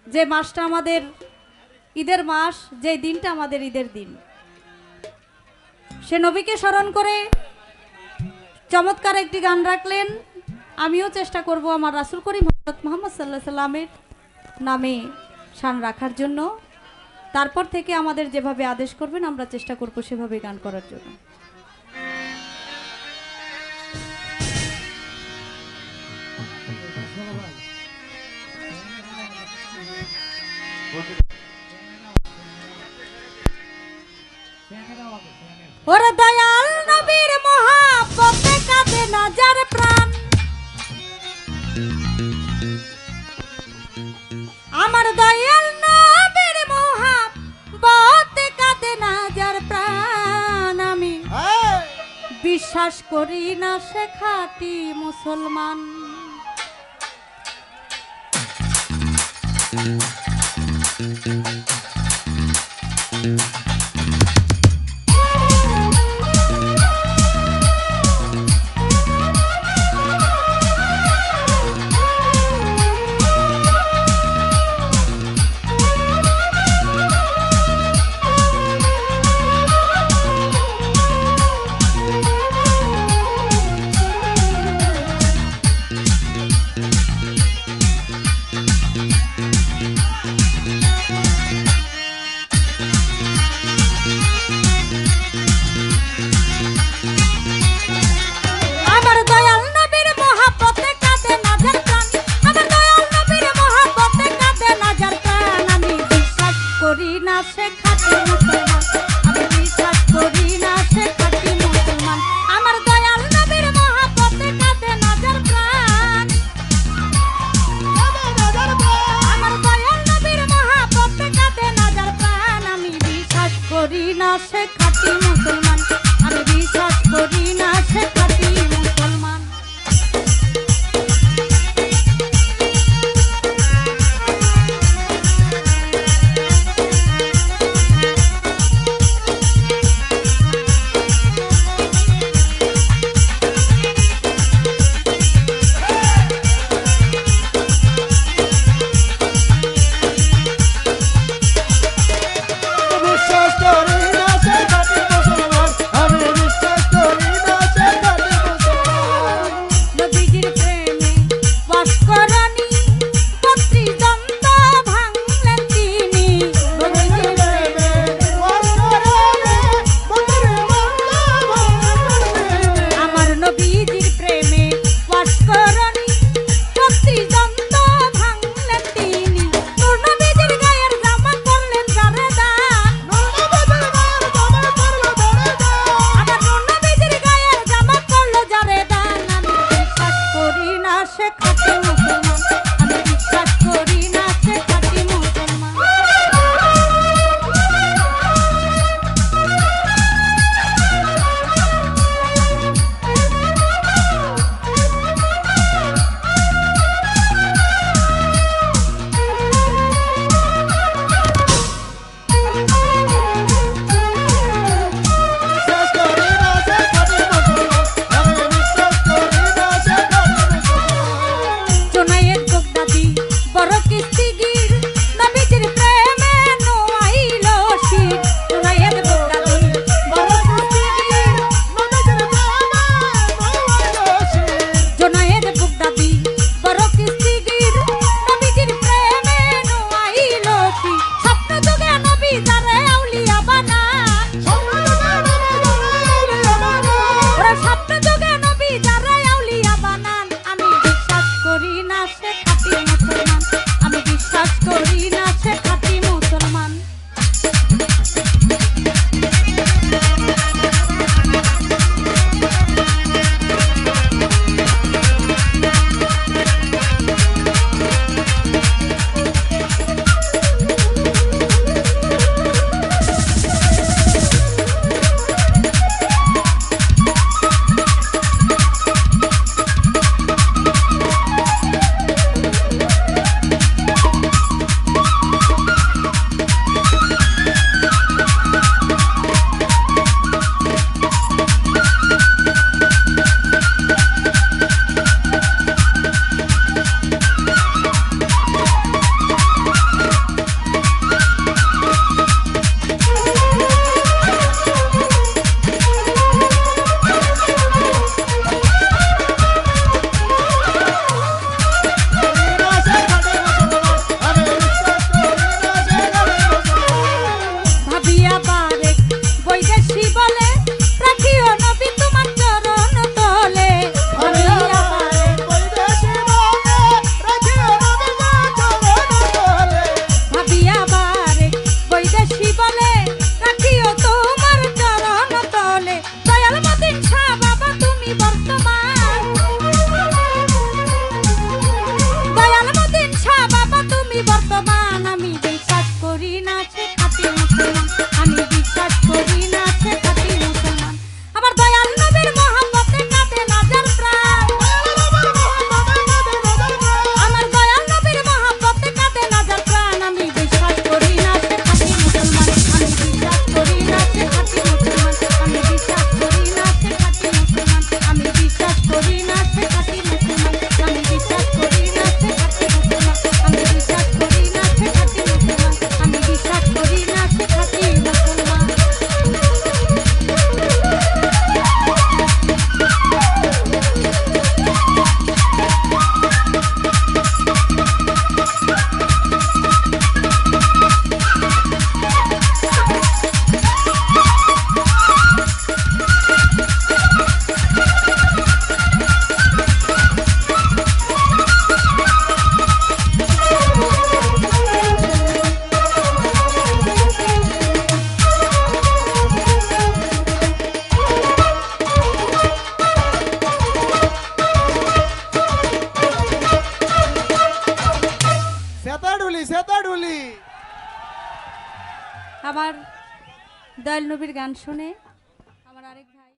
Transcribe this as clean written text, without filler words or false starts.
যে মাসটা আমাদের ঈদের মাস, যে দিনটা আমাদের ঈদের দিন, সে নবীকে স্মরণ করে চমৎকার একটি গান রাখলেন। আমিও চেষ্টা করব আমার রাসূল করিম হযরত মুহাম্মদ সাল্লাল্লাহু আলাইহি সাল্লামের নামে শান রাখার জন্য। তারপর থেকে আমাদের যেভাবে আদেশ করবেন আমরা চেষ্টা করব সেভাবে গান করার জন্য। ওরে দয়াল নবীর মহাব্বতে কাঁদে না যার প্রাণ, আমার দয়াল নবীর মহাব্বতে কাঁদে না যার প্রাণ। আমি বিশ্বাস করি না সে খাঁটি মুসলমান। সে খাঁটি মুসলমান, আমি বিশ্বাস করি না সে খাঁটি মুসলমান। বিশ্বাস করি না সে সেতা ঢুলি। আমার দয়াল নবীর গান শুনে আমার আরেক ভাই